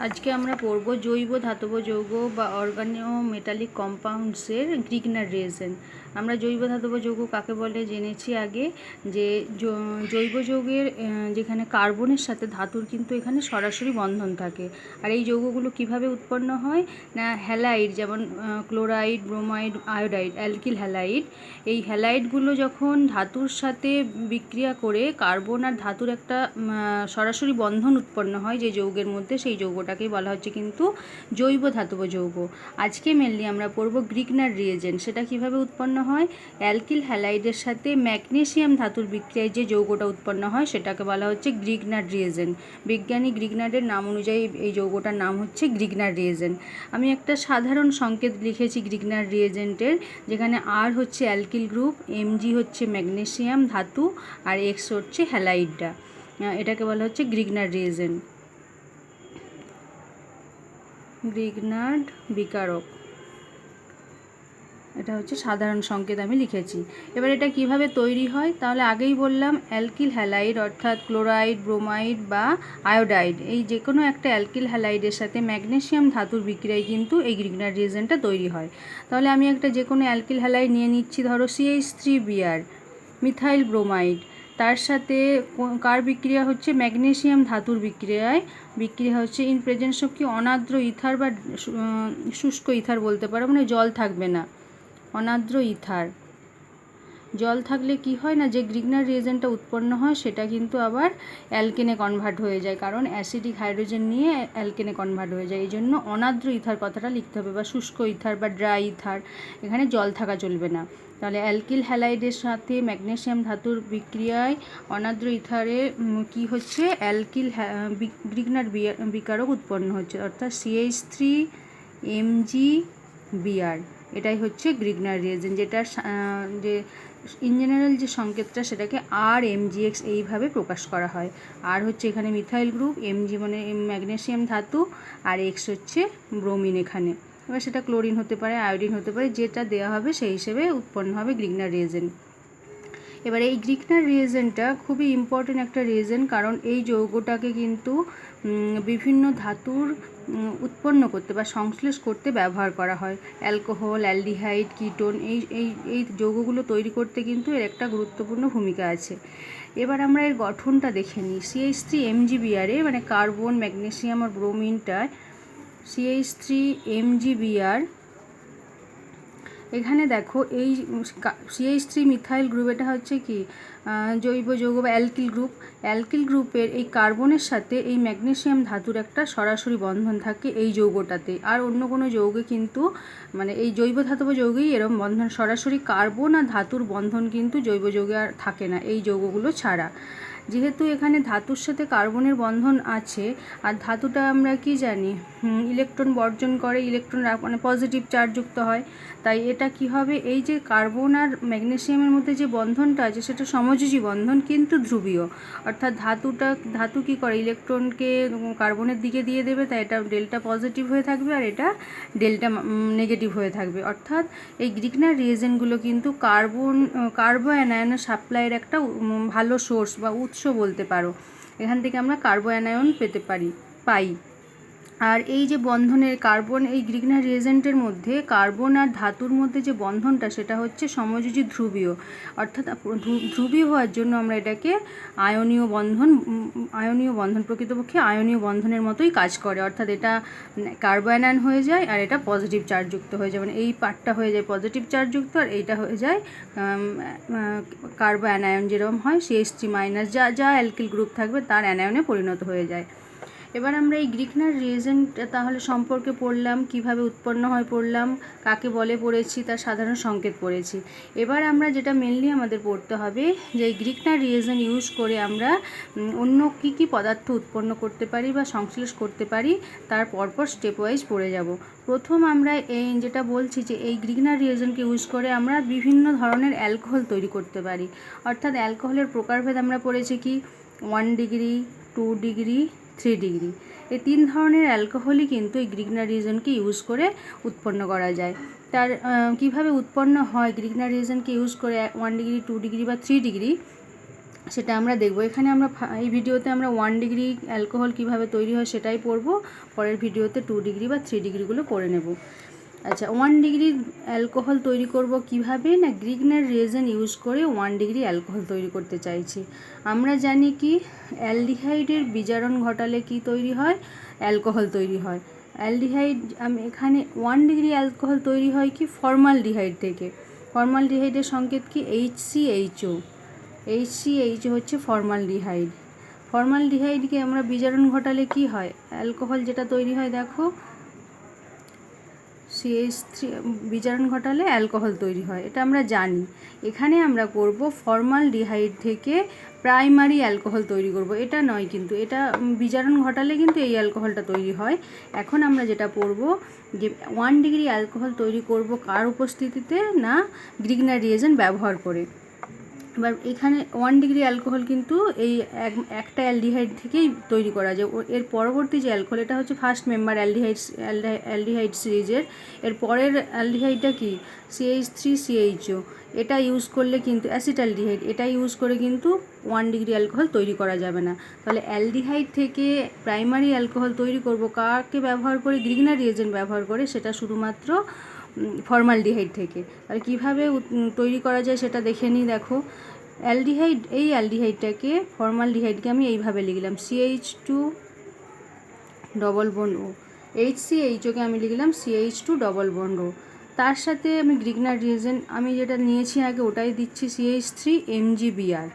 আজকে আমরা পড়ব জৈব ধাতব যৌগ বা অর্গানো মেটালিক কম্পাউন্ডসের গ্রিগনার রিয়েজেন্ট। আমরা জৈব ধাতব যৌগ কাকে বলে জেনেছি আগে, যে জৈব যৌগের যেখানে কার্বনের সাথে ধাতুর কিন্তু এখানে সরাসরি বন্ধন থাকে। আর এই যৌগগুলো কিভাবে উৎপন্ন হয় না, হ্যালাইড যেমন chloride, bromide, iodide, alkyl halide, এই হ্যালাইডগুলো যখন ধাতুর সাথে বিক্রিয়া করে কার্বন আর ধাতুর একটা সরাসরি বন্ধন উৎপন্ন হয় যে যৌগের মধ্যে, সেই যৌগটাকেই বলা হচ্ছে কিন্তু জৈব ধাতব যৌগ। আজকে মেনলি আমরা পড়ব গ্রিগনার রিয়েজেন্ট। সেটা কিভাবে উৎপন্ন হয়, অ্যালকিল হ্যালাইডের সাথে ম্যাগনেসিয়াম ধাতুর বিক্রিয়ায় যে যৌগটা উৎপন্ন হয় সেটাকে বলা হচ্ছে গ্রিগনার রিয়েজেন্ট। বিজ্ঞানী গ্রিগনারের নাম অনুযায়ী এই যৌগটার নাম হচ্ছে গ্রিগনার রিয়েজেন্ট। আমি একটা সাধারণ সংকেত লিখেছি গ্রিগনার রিয়েজেন্টের, যেখানে আর হচ্ছে অ্যালকিল গ্রুপ, এমজি হচ্ছে ম্যাগনেসিয়াম ধাতু, আর এক্স হচ্ছে হ্যালাইডটা। এটাকে বলা হচ্ছে গ্রিগনার রিয়েজেন্ট। গ্রিগনার্ড বিকারক, এটা হচ্ছে সাধারণ সংকেত আমি লিখেছি। এবার এটা কিভাবে তৈরি হয়, তাহলে আগেই বললাম অ্যালকিল হ্যালাইড অর্থাৎ ক্লোরাইড, ব্রোমাইড বা আয়োডাইড, এই যে কোনো একটা অ্যালকিল হ্যালাইডের সাথে ম্যাগনেসিয়াম ধাতুর বিক্রিয়ায় কিন্তু এই গ্রিগনার রিয়েজেন্টটা তৈরি হয়। তাহলে আমি একটা যে কোনো অ্যালকিল হ্যালাইড নিয়ে নিচ্ছি, ধরো CH3Br, মিথাইল ব্রোমাইড, তার সাথে কার বিক্রিয়া হচ্ছে ম্যাগনেসিয়াম ধাতুর বিক্রিয়া হচ্ছে ইন প্রেজেন্স অফ কি অনার্দ্র ইথার বা শুষ্ক ইথার বলতে পারো, মানে জল থাকবে না, অনার্দ্র ইথার। জল থাকলে কি হয় না, যে গ্রিগনার রিয়েজেন্টটা উৎপন্ন হয় সেটা কিন্তু আবার অ্যালকেনে কনভার্ট হয়ে যায়, কারণ অ্যাসিডিক হাইড্রোজেন নিয়ে অ্যালকেনে কনভার্ট হয়ে যায়। এই জন্য অনার্দ্র ইথার কথাটা লিখতে হবে, বা শুষ্ক ইথার বা ড্রাই ইথার, এখানে জল থাকা চলবে না। তাহলে অ্যালকিল হ্যালাইডের সাথে ম্যাগনেসিয়াম ধাতুর বিক্রিয়ায় অনার্দ্র ইথারে কি হচ্ছে, অ্যালকিল গ্রিগনার বিকারক উৎপন্ন হচ্ছে, অর্থাৎ CH3MgBr। এটাই হচ্ছে গ্রিগনার রিয়েজেন্ট, যেটার যে ইন জেনারেল যে সংকেতটা সেটাকে RMgX এইভাবে প্রকাশ করা হয়। আর হচ্ছে এখানে মিথাইল গ্রুপ, Mg মানে ম্যাগনেসিয়াম ধাতু, আর X হচ্ছে ব্রোমিন এখানে। এবার সেটা ক্লোরিন হতে পারে, আয়োডিন হতে পারে, যেটা দেওয়া হবে সেই হিসেবে উৎপন্ন হবে গ্রিগনার রিয়েজেন্ট। এবার এই গ্রিগনার রিয়েজেন্টটা খুবই ইম্পর্টেন্ট একটা রিয়েজেন্ট, কারণ এই যৌগটাকে কিন্তু বিভিন্ন ধাতুর উৎপন্ন করতে বা সংশ্লেষ করতে ব্যবহার করা হয়। অ্যালকোহল, অ্যালডিহাইড, কিটোন, এই যৌগগুলো তৈরি করতে কিন্তু এর একটা গুরুত্বপূর্ণ ভূমিকা আছে। এবার আমরা এর গঠনটা দেখে নিই। CH3MgBr মানে কার্বন, ম্যাগনেসিয়াম আর ব্রোমিনটায় CH3MgBr, এখানে দেখো এই CH3 মিথাইল গ্রুপ, এটা হচ্ছে কি জৈব যৌগ বা অ্যালকিল গ্রুপের এই কার্বনের সাথে এই ম্যাগনেসিয়াম ধাতুর একটা সরাসরি বন্ধন থাকে এই যৌগটাতে। আর অন্য কোনো যৌগে কিন্তু, মানে এই জৈব ধাতব যৌগেই এরকম বন্ধন, সরাসরি কার্বন আর ধাতুর বন্ধন কিন্তু জৈব যৌগে আর থাকে না এই যৌগগুলো ছাড়া। যেহেতু এখানে ধাতুর সাথে কার্বনের বন্ধন আছে, আর ধাতুটা আমরা কি জানি ইলেকট্রন বর্জন করে, ইলেকট্রন মানে পজিটিভ চার্জযুক্ত হয়, তাই এটা কি হবে, এই যে কার্বন আর ম্যাগনেসিয়ামের মধ্যে যে বন্ধনটা আছে সেটা সমযোজী বন্ধন কিন্তু ধ্রুবীয়। অর্থাৎ ধাতু কি করে, ইলেকট্রনকে কার্বনের দিকে দিয়ে দেবে, তাই এটা ডেল্টা পজিটিভ হয়ে থাকবে আর এটা ডেল্টা নেগেটিভ হয়ে থাকবে। অর্থাৎ এই গ্রিগনার রিয়েজেন্টগুলো কিন্তু কার্বো অ্যানায়নের সাপ্লাইয়ের একটা ভালো সোর্স বা উৎস বলতে পারো। এখান থেকে আমরা কার্বো অ্যানায়ন পাই। আর এই যে বন্ধনের কার্বন, এই গ্রিগনার রিয়েজেন্টের মধ্যে কার্বন আর ধাতুর মধ্যে যে বন্ধনটা সেটা হচ্ছে সমযোজী ধ্রুবীয়। অর্থাৎ ধ্রুবীয় হওয়ার জন্য আমরা এটাকে আয়নীয় বন্ধন প্রকৃতপক্ষে আয়নীয় বন্ধনের মতোই কাজ করে। অর্থাৎ এটা কার্বো অ্যানায়ন হয়ে যায় আর এটা পজিটিভ চার্জযুক্ত হয়ে যায়, মানে এই পার্টটা হয়ে যায় পজিটিভ চার্জযুক্ত আর এইটা হয়ে যায় কার্বো অ্যানায়ন, যেরকম হয় CH3- যা অ্যালকিল গ্রুপ থাকবে তার অ্যানায়নে পরিণত হয়ে যায়। এবার আমরা এই গ্রিগনার রিয়েজেন্ট তাহলে সম্পর্কে পড়লাম, কিভাবে উৎপন্ন হয় পড়লাম, কাকে বলে পড়েছি, তার সাধারণ সংকেত পড়েছি। এবার আমরা যেটা মেনলি আমাদের পড়তে হবে, যে এই গ্রিগনার রিয়েজেন্ট ইউজ করে আমরা অন্য কী পদার্থ উৎপন্ন করতে পারি বা সংশ্লেষ করতে পারি, তার পরপর স্টেপ ওয়াইজ পড়ে যাব। প্রথম আমরা এই যেটা বলছি, যে এই গ্রিগনার রিয়েজেন্টকে ইউজ করে আমরা বিভিন্ন ধরনের অ্যালকোহল তৈরি করতে পারি। অর্থাৎ অ্যালকোহলের প্রকারভেদ আমরা পড়েছি কি 1 ডিগ্রি, 2 ডিগ্রি, 3 ডিগ্রি, এই 3 ধরনের অ্যালকোহলই কিন্তু এই গ্রিগনার রিয়েজেন্টকে ইউজ করে উৎপন্ন করা যায়। তার কিভাবে উৎপন্ন হয় গ্রিগনার রিয়েজেন্টকে ইউজ করে 1 ডিগ্রি, 2 ডিগ্রি বা 3 ডিগ্রি, সেটা আমরা দেখব। এখানে আমরা এই ভিডিওতে আমরা 1 ডিগ্রি অ্যালকোহল কীভাবে তৈরি হয় সেটাই পড়ব, পরের ভিডিওতে 2 ডিগ্রি বা 3 ডিগ্রিগুলো পড়ে নেব। আচ্ছা, 1 ডিগ্রি অ্যালকোহল তৈরি করব কিভাবে না, গ্রিগনার রিয়েজেন্ট ইউজ করে 1 ডিগ্রি অ্যালকোহল তৈরি করতে চাইছি। আমরা জানি কি অ্যালডিহাইডের বিজারণ ঘটালে কি তৈরি হয়, অ্যালকোহল তৈরি হয়। অ্যালডিহাইড এখানে 1 ডিগ্রি অ্যালকোহল তৈরি হয় কি ফর্মালডিহাইড থেকে। ফর্মালডিহাইডের সংকেত কি HCHO। HCHO হচ্ছে ফর্মালডিহাইড। ফর্মালডিহাইডকে আমরা বিজারণ ঘটালে কি হয়, অ্যালকোহল যেটা তৈরি হয় দেখো CH3 বিজারণ ঘটালে অ্যালকোহল তৈরি হয়, এটা আমরা জানি। এখানে আমরা করব ফর্মালডিহাইড থেকে প্রাইমারি অ্যালকোহল তৈরি করব, এটা নয় কিন্তু, এটা বিজারণ ঘটালে কিন্তু এই অ্যালকোহলটা তৈরি হয়। এখন আমরা যেটা পড়ব যে 1 ডিগ্রি অ্যালকোহল তৈরি করব কার উপস্থিতিতে না, গ্রিগনার রিয়েজেন্ট ব্যবহার করে। এবার এখানে 1 ডিগ্রি অ্যালকোহল কিন্তু এই একটা অ্যালডিহাইড থেকেই তৈরি করা যায়। এর পরবর্তী যে অ্যালকোহল, এটা হচ্ছে ফার্স্ট মেম্বার অ্যালডিহাইড সিরিজের। এর পরের অ্যালডিহাইডটা কি CH3CHO, এটা ইউজ করলে কিন্তু অ্যাসিটালডিহাইড, এটা ইউজ করে কিন্তু 1 ডিগ্রি অ্যালকোহল তৈরি করা যাবে না। তাহলে অ্যালডিহাইড থেকে প্রাইমারি অ্যালকোহল তৈরি করব কাকে ব্যবহার করে, গ্রিগনার রিয়েজেন্ট ব্যবহার করে, সেটা শুধুমাত্র ফর্মালডিহাইড থেকে। তাহলে কীভাবে তৈরি করা যায় সেটা দেখে নিই। দেখো অ্যালডিহাইড, এই অ্যালডিহাইডটাকে ফর্মালডিহাইডকে আমি এইভাবে লিখলাম CH2 ডবল বন্ড ও, HCHOকে আমি লিখলাম CH2 ডবল বন্ড ও। তার সাথে আমি গ্রিগনার রিয়েজেন্ট আমি যেটা নিয়েছি আগে ওটাই দিচ্ছি CH3MgBr।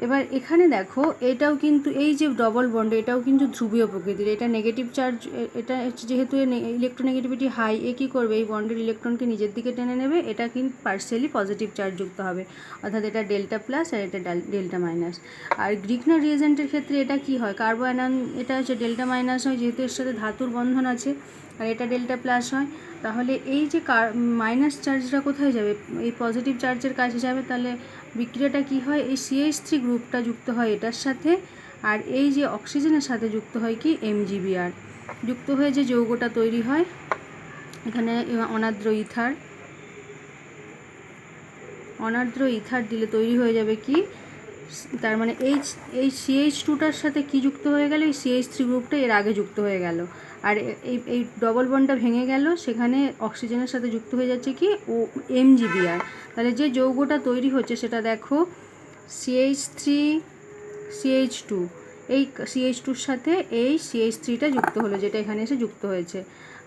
এবার এখানে দেখো এটাও কিন্তু এই যে ডবল বন্ড, এটাও কিন্তু ধ্রুবীয় প্রকৃতির, এটা নেগেটিভ চার্জ, এটা যেহেতু ইলেকট্রোনেগেটিভিটি হাই, এ কী করবে, এই বন্ডের ইলেকট্রনকে নিজের দিকে টেনে নেবে, এটা কিন্তু পার্সিয়ালি পজিটিভ চার্জ যুক্ত হবে, অর্থাৎ এটা ডেল্টা প্লাস আর এটা ডেল্টা মাইনাস। আর গ্রিগনার রিয়েজেন্টের ক্ষেত্রে এটা কি হয়, কার্বো অ্যানায়ন, এটা হচ্ছে ডেল্টা মাইনাস হয়, যেহেতু এর সাথে ধাতুর বন্ধন আছে, আর এটা ডেল্টা প্লাস হয়। তাহলে এই যে মাইনাস চার্জটা কোথায় যাবে, এই পজিটিভ চার্জের কাছে যাবে। তাহলে বিক্রিয়াটা কি হয়, এই CH3 গ্রুপটা যুক্ত হয় এটার সাথে, আর এই যে অক্সিজেনের সাথে যুক্ত হয় কি MgBr, যুক্ত হয়ে যে যৌগটা তৈরি হয় এখানে অনার্দ্র ইথার দিলে তৈরি হয়ে যাবে কি, তার মানে এই CH2টার সাথে কি যুক্ত হয়ে গেল, এই CH3 গ্রুপটা এর আগে যুক্ত হয়ে গেল, আর এই ডবল বন্ডটা ভেঙে গেল, সেখানে অক্সিজেনের সাথে যুক্ত হয়ে যাচ্ছে কি ও MgBr। তাহলে যে যৌগটা তৈরি হচ্ছে সেটা দেখো CH3CH2, এই CH2-র সাথে এই CH3টা যুক্ত হলো, যেটা এখানে এসে যুক্ত হয়েছে,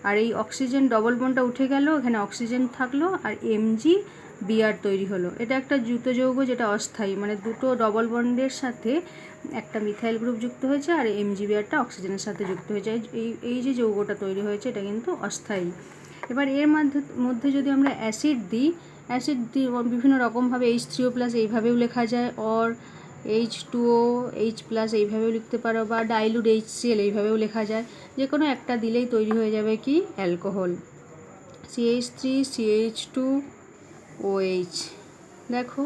আর এই অক্সিজেন ডবল বন্ডটা উঠে গেল, এখানে অক্সিজেন থাকলো আর MgBr তৈরি হলো। এটা একটা যুত যৌগ যেটা অস্থায়ী, মানে দুটো ডবল বন্ডের সাথে একটা মিথাইল গ্রুপ যুক্ত হয়েছে আর MgBrটা অক্সিজেনের সাথে যুক্ত হয়েছে, এই যে যৌগটা তৈরি হয়েছে এটা কিন্তু অস্থায়ী। এবার এর মধ্যে যদি আমরা অ্যাসিড দিই বিভিন্ন রকমভাবে H3O+ এইভাবেও লেখা যায়, অর H2OH+ এইভাবেও লিখতে পারো, বা ডাইলুট HCl এইভাবেও লেখা যায়, যে কোনো একটা দিলেই তৈরি হয়ে যাবে কি অ্যালকোহল, CH3CH2OH। দেখো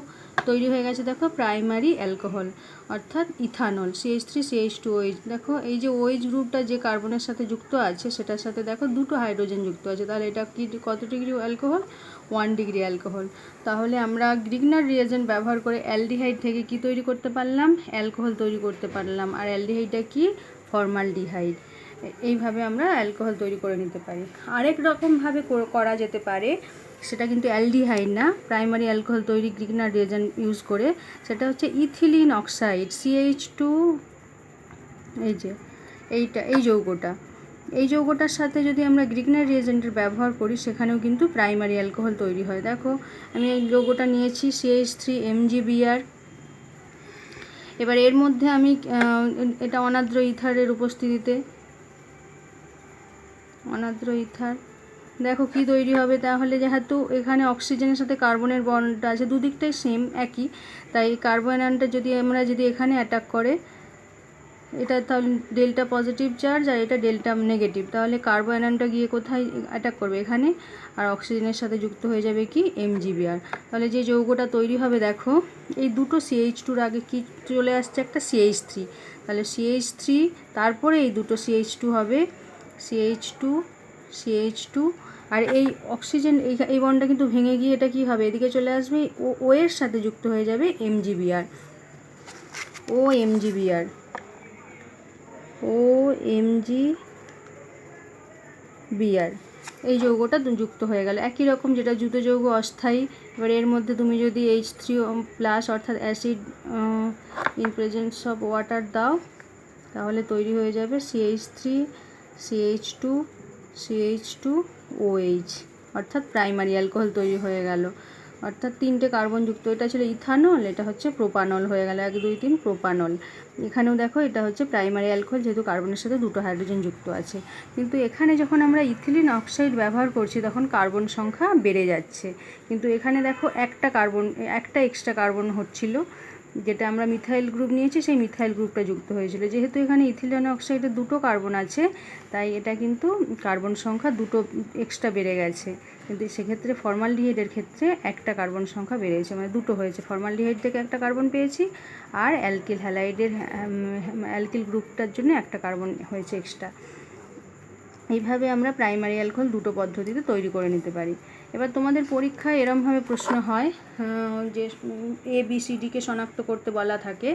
তৈরি হয়ে গেছে, দেখো প্রাইমারি অ্যালকোহল অর্থাৎ ইথানল, CH3CH2OH। দেখো এই যে OH গ্রুপটা যে কার্বনের সাথে যুক্ত আছে সেটার সাথে দেখো দুটো হাইড্রোজেন যুক্ত আছে, তাহলে এটা কি কত ডিগ্রি অ্যালকোহল, 1 ডিগ্রি অ্যালকোহল। তাহলে আমরা গ্রিগনার রিয়েজেন্ট ব্যবহার করে অ্যালডিহাইড থেকে কি তৈরি করতে পারলাম, অ্যালকোহল তৈরি করতে পারলাম, আর অ্যালডিহাইডটা কি ফর্মালডিহাইড। এইভাবে আমরা অ্যালকোহল তৈরি করে নিতে পারি। আরেক রকমভাবে করা যেতে পারে, সেটা কিন্তু অ্যালডিহাইড না, প্রাইমারি অ্যালকোহল তৈরি গ্রিগনার রিয়েজেন্ট ইউজ করে, সেটা হচ্ছে ইথিলিন অক্সাইড CH2, এই যে এই যৌগটার সাথে যদি আমরা গ্রিগনার রিয়েজেন্টের ব্যবহার করি সেখানেও কিন্তু প্রাইমারি অ্যালকোহল তৈরি হয়। দেখো আমি এই যৌগটা নিয়েছি CH3MgBr। এবার এর মধ্যে আমি এটা অনার্দ্র ইথারের উপস্থিতিতে, অনার্দ্র ইথার, দেখো কি তৈরি হবে, তাহলে যেহেতু এখানে অক্সিজেনের সাথে কার্বনের বন্ডটা আছে, দুদিকটাই সেম একই, তাই কার্বন আয়নটা যদি এখানে অ্যাটাক করে, এটা তাহলে ডেল্টা পজিটিভ চার্জ আর এটা ডেল্টা নেগেটিভ, তাহলে কার্বন আয়নটা গিয়ে কোথায় অ্যাটাক করবে, এখানে, আর অক্সিজেনের সাথে যুক্ত হয়ে যাবে কি MgBr। তাহলে যে যৌগটা তৈরি হবে দেখো এই দুটো CH2-র আগে কি চলে আসছে, একটা CH3, তাহলে CH3 তারপরে এই দুটো CH2 হবে CH2 আর এই অক্সিজেন এই বন্ডটা কিন্তু ভেঙে গিয়ে এটা কি হবে, এদিকে চলে আসবে, ও এর সাথে যুক্ত হয়ে যাবে MgBr। OMgBr, OMgBr এই যৌগটা যুক্ত হয়ে গেল। একই রকম যেটা জুতো যৌগ অস্থায়ী, এবার এর মধ্যে তুমি যদি H3+ অর্থাৎ acid in presence of water দাও, তাহলে তৈরি হয়ে যাবে CH3CH2CH2OH, অর্থাৎ প্রাইমারি অ্যালকোহল তৈরি হয়ে গেল। অর্থাৎ 3টে কার্বন যুক্ত, এটা ছিল ইথানল, এটা হচ্ছে প্রোপানল হয়ে গেল, 1 2 3 প্রোপানল। এখানেও দেখো এটা হচ্ছে প্রাইমারি অ্যালকোহল, যেহেতু কার্বনের সাথে 2টো হাইড্রোজেন যুক্ত আছে। কিন্তু এখানে যখন আমরা ইথিলিন অক্সাইড ব্যবহার করছি তখন কার্বন সংখ্যা বেড়ে যাচ্ছে, কিন্তু এখানে দেখো একটা এক্সট্রা কার্বন হচ্ছিল, যেটা আমরা মিথাইল গ্রুপ নিয়েছি সেই মিথাইল গ্রুপটা যুক্ত হয়েছিল। যেহেতু এখানে ইথিলিন অক্সাইডে 2টো কার্বন আছে, তাই এটা কিন্তু কার্বন সংখ্যা 2টো এক্সট্রা বেড়ে গেছে। কিন্তু সেক্ষেত্রে ফর্মালডিহাইডের ক্ষেত্রে একটা কার্বন সংখ্যা বেড়েছে, মানে 2টো হয়েছে। ফর্মালডিহাইড থেকে একটা কার্বন পেয়েছি, আর অ্যালকিল হ্যালাইডের অ্যালকিল গ্রুপটার জন্য একটা কার্বন হয়েছে এক্সট্রা। এইভাবে আমরা প্রাইমারি অ্যালকোহল 2টো পদ্ধতিতে তৈরি করে নিতে পারি। এবার তোমাদের পরীক্ষায় এরমভাবে প্রশ্ন হয় যে ABCDকে শনাক্ত করতে বলা থাকে,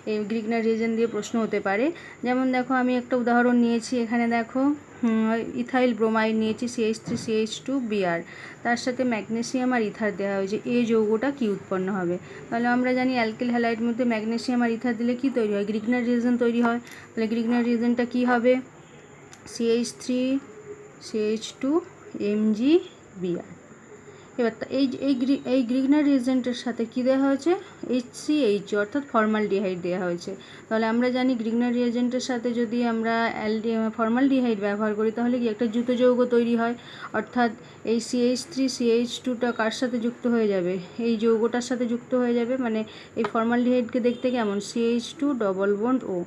এই গ্রিগনার রিয়েজেন্ট দিয়ে প্রশ্ন হতে পারে। যেমন দেখো আমি একটা উদাহরণ নিয়েছি, এখানে দেখো ইথাইল ব্রোমাইড নিয়েছি CH3CH2Br, তার সাথে ম্যাগনেসিয়াম আর ইথার দেওয়া হয়েছে, এই যৌগটা কি উৎপন্ন হবে। তাহলে আমরা জানি অ্যালকিল হ্যালাইডের মধ্যে ম্যাগনেসিয়াম আর ইথার দিলে কি তৈরি হয়, গ্রিগনার রিয়েজেন্ট তৈরি হয়। তাহলে গ্রিগনার রিয়েজেন্টটা কী হবে, CH3CH2MgBr। এবার এই গ্রিগনার রিয়েজেন্টের সাথে কী দেওয়া হয়েছে, HCH অর্থাৎ ফর্মালডিহাইড দেওয়া হয়েছে। তাহলে আমরা জানি গ্রিগনার রিয়েজেন্টের সাথে যদি আমরা ফর্মালডিহাইড ব্যবহার করি তাহলে কি একটা জুতো যৌগ তৈরি হয়, অর্থাৎ এই CH3CH2টা কার সাথে যুক্ত হয়ে যাবে, এই যৌগটার সাথে যুক্ত হয়ে যাবে। মানে এই ফর্মালডিহাইডকে দেখতে কেমন, CH2 ডবল বন্ড O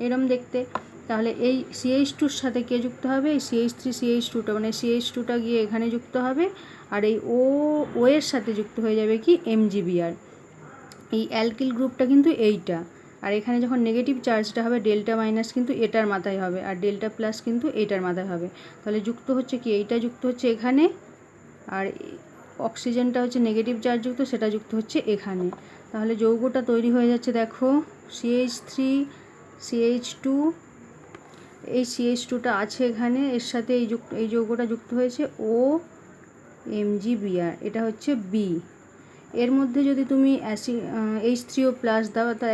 এরম দেখতে। তাহলে এই CH2-র সাথে কে যুক্ত হবে, এই CH3CH2টা, মানে CH2টা গিয়ে এখানে যুক্ত হবে, আর এই ও এর সাথে যুক্ত হয়ে যাবে কি MgBr। এই অ্যালকিল গ্রুপটা কিন্তু এইটা, আর এখানে যখন নেগেটিভ চার্জটা হবে ডেল্টা মাইনাস কিন্তু এটার মাথায় হবে, আর ডেল্টা প্লাস কিন্তু এইটার মাথায় হবে। তাহলে যুক্ত হচ্ছে কি, এইটা যুক্ত হচ্ছে এখানে, আর অক্সিজেনটা হচ্ছে নেগেটিভ চার্জ যুক্ত, সেটা যুক্ত হচ্ছে এখানে। তাহলে যৌগটা তৈরি হয়ে যাচ্ছে দেখো CH3CH2, এই CH2টা আছে এখানে, এর সাথে এই যৌগটা যুক্ত হয়েছে OMgBr, এটা হচ্ছে B। এর মধ্যে যদি তুমি H3O+ দাও, অর্থাৎ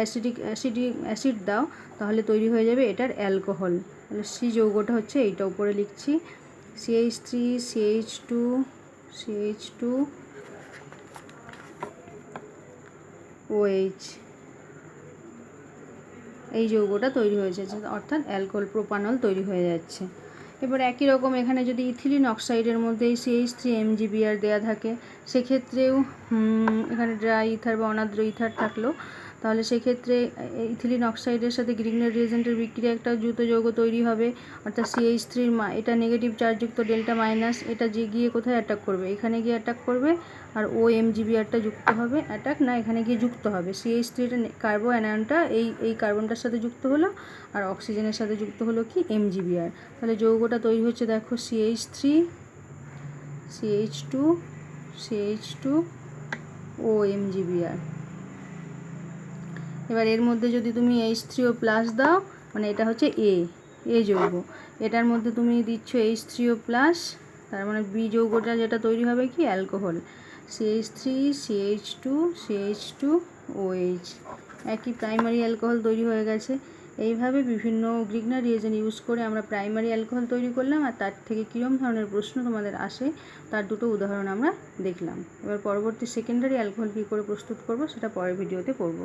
অ্যাসিড দাও, তাহলে তৈরি হয়ে যাবে এটার অ্যালকোহল। তাহলে C যৌগটা হচ্ছে এইটা, উপরে লিখছি CH3CH2OH, এই যৌগটা তৈরি হয়েছে, অর্থাৎ অ্যালকোহল প্রোপানল তৈরি হয়ে যাচ্ছে। এবার একই রকম এখানে যদি ইথিলিন অক্সাইডের মধ্যে CH3MgBr দেওয়া থাকে, সেক্ষেত্রেও এখানে ড্রাই ইথার বা অনাদ্র ইথার থাকলো, তাহলে সেক্ষেত্রে ইথিলিন অক্সাইডের সাথে গ্রিগনার রিয়েজেন্টের বিক্রিয়া একটা জুতো যৌগ তৈরি হবে, অর্থাৎ CH3 এটা নেগেটিভ চার্জযুক্ত ডেল্টা মাইনাস, এটা যে গিয়ে কোথায় অ্যাটাক করবে, এখানে গিয়ে অ্যাটাক করবে, আর OMgBrটা যুক্ত হবে, অ্যাটাক না এখানে গিয়ে যুক্ত হবে। CH3টা কার্বো অ্যানায়নটা এই কার্বনটার সাথে যুক্ত হলো, আর অক্সিজেনের সাথে যুক্ত হলো কি MgBr। তাহলে যৌগটা তৈরি হচ্ছে দেখো CH3CH2OMgBr। এবার এর মধ্যে যদি তুমি H3O+ দাও, মানে এটা হচ্ছে এ যৌগ, এটার মধ্যে তুমি দিচ্ছ H3O+, তার মানে B যৌগটা যেটা তৈরি হবে কি অ্যালকোহল, CH3CH2CH2OH, একই প্রাইমারি অ্যালকোহল তৈরি হয়ে গেছে। এইভাবে বিভিন্ন গ্রিগনার রিয়েজেন্ট ইউজ করে আমরা প্রাইমারি অ্যালকোহল তৈরি করলাম, আর তার থেকে কীরকম ধরনের প্রশ্ন তোমাদের আসে তার 2টো উদাহরণ আমরা দেখলাম। এবার পরবর্তী সেকেন্ডারি অ্যালকোহল কী করে প্রস্তুত করব সেটা পরের ভিডিওতে করব।